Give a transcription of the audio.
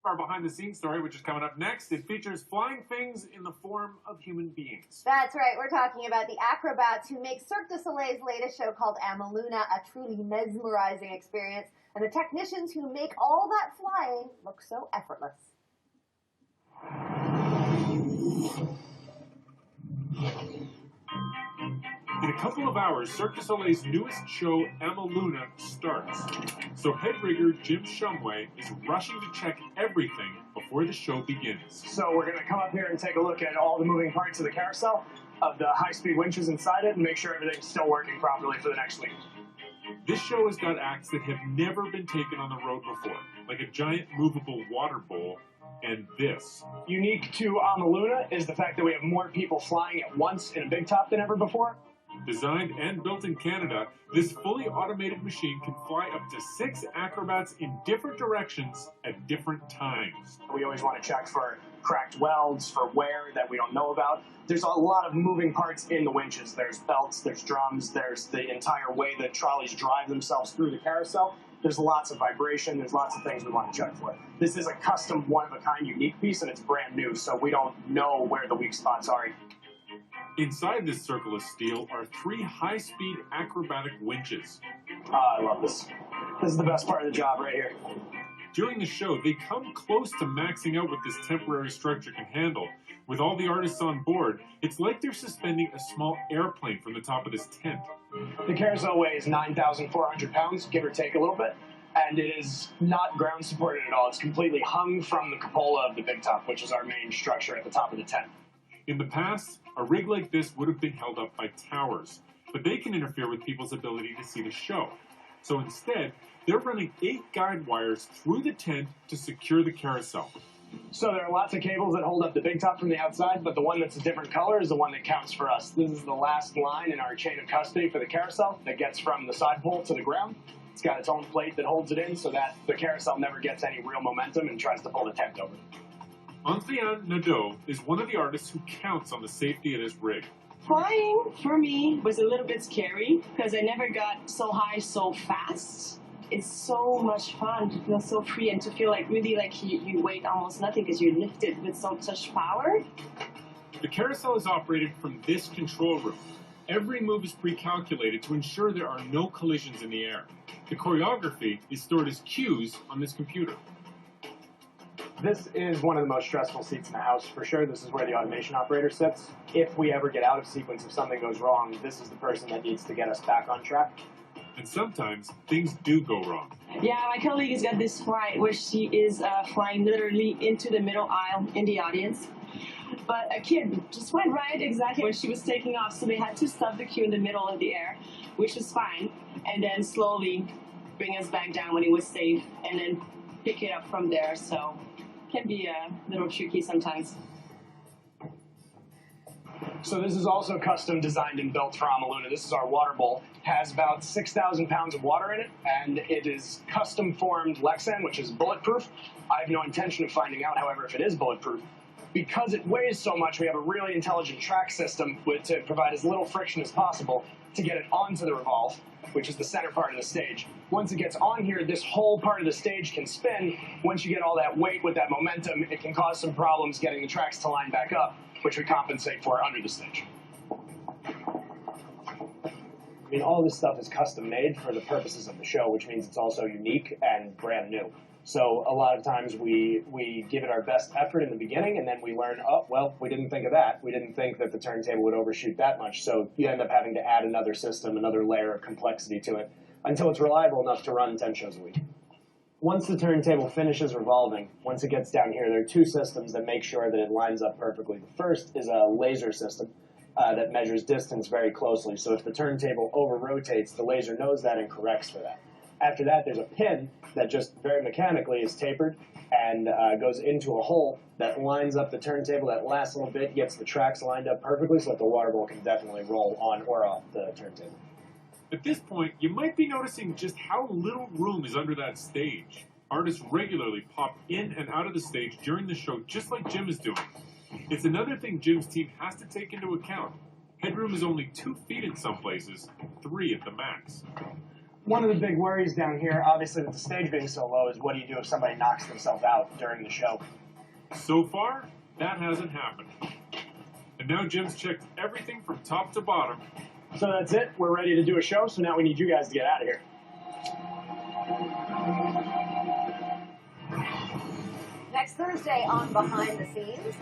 Our behind-the-scenes story, which is coming up next, it features flying things in the form of human beings. That's right. We're talking about the acrobats who make Cirque du Soleil's latest show called Amaluna a truly mesmerizing experience, and the technicians who make all that flying look so effortless. In a couple of hours, Cirque du Soleil's newest show, Amaluna, starts. So head rigger Jim Shumway is rushing to check everything before the show begins. So we're going to come up here and take a look at all the moving parts of the carousel, of the high-speed winches inside it, and make sure everything's still working properly for the next week. This show has got acts that have never been taken on the road before, like a giant movable water bowl and this. Unique to Amaluna is the fact that we have more people flying at once in a big top than ever before. Designed and built in Canada, this fully automated machine can fly up to 6 acrobats in different directions at different times. We always want to check for cracked welds, for wear that we don't know about. There's a lot of moving parts in the winches. There's belts, there's drums, there's the entire way that trolleys drive themselves through the carousel. There's lots of vibration, there's lots of things we want to check for. This is a custom, one-of-a-kind, unique piece, and it's brand new, so we don't know where the weak spots are. Inside this circle of steel are 3 high-speed acrobatic winches. I love this. This is the best part of the job right here. During the show, they come close to maxing out what this temporary structure can handle. With all the artists on board, it's like they're suspending a small airplane from the top of this tent. The carousel weighs 9,400 pounds, give or take a little bit, and it is not ground supported at all. It's completely hung from the cupola of the big top, which is our main structure at the top of the tent. In the past, a rig like this would have been held up by towers, but they can interfere with people's ability to see the show. So instead, they're running 8 guide wires through the tent to secure the carousel. So there are lots of cables that hold up the big top from the outside, but the one that's a different color is the one that counts for us. This is the last line in our chain of custody for the carousel that gets from the side pole to the ground. It's got its own plate that holds it in so that the carousel never gets any real momentum and tries to pull the tent over. Anthea Nadeau is one of the artists who counts on the safety of this rig. Flying, for me, was a little bit scary because I never got so high so fast. It's so much fun to feel so free and to feel like really like you weigh almost nothing because you're lifted with such power. The carousel is operated from this control room. Every move is pre-calculated to ensure there are no collisions in the air. The choreography is stored as cues on this computer. This is one of the most stressful seats in the house, for sure. This is where the automation operator sits. If we ever get out of sequence, if something goes wrong, this is the person that needs to get us back on track. And sometimes things do go wrong. Yeah, my colleague has got this flight where she is flying literally into the middle aisle in the audience. But a kid just went right exactly when she was taking off, so they had to stop the cue in the middle of the air, which was fine, and then slowly bring us back down when it was safe, and then pick it up from there. So can be a little tricky sometimes. So this is also custom designed and built for Amaluna. This is our water bowl. It has about 6,000 pounds of water in it, and it is custom formed Lexan, which is bulletproof. I have no intention of finding out, however, if it is bulletproof. Because it weighs so much, we have a really intelligent track system to provide as little friction as possible to get it onto the revolve, which is the center part of the stage. Once it gets on here, this whole part of the stage can spin. Once you get all that weight with that momentum, it can cause some problems getting the tracks to line back up, which we compensate for under the stage. I mean, all this stuff is custom made for the purposes of the show, which means it's also unique and brand new. So a lot of times we give it our best effort in the beginning, and then we learn, oh, well, we didn't think of that. We didn't think that the turntable would overshoot that much. So you end up having to add another system, another layer of complexity to it, until it's reliable enough to run 10 shows a week. Once the turntable finishes revolving, once it gets down here, there are 2 systems that make sure that it lines up perfectly. The first is a laser system that measures distance very closely. So if the turntable over-rotates, the laser knows that and corrects for that. After that, there's a pin that just very mechanically is tapered and goes into a hole that lines up the turntable. That lasts a little bit, gets the tracks lined up perfectly so that the water bowl can definitely roll on or off the turntable. At this point, you might be noticing just how little room is under that stage. Artists regularly pop in and out of the stage during the show, just like Jim is doing. It's another thing Jim's team has to take into account. Headroom is only 2 feet in some places, 3 at the max. One of the big worries down here, obviously with the stage being so low, is what do you do if somebody knocks themselves out during the show? So far, that hasn't happened. And now Jim's checked everything from top to bottom. So that's it. We're ready to do a show, so now we need you guys to get out of here. Next Thursday on Behind the Scenes,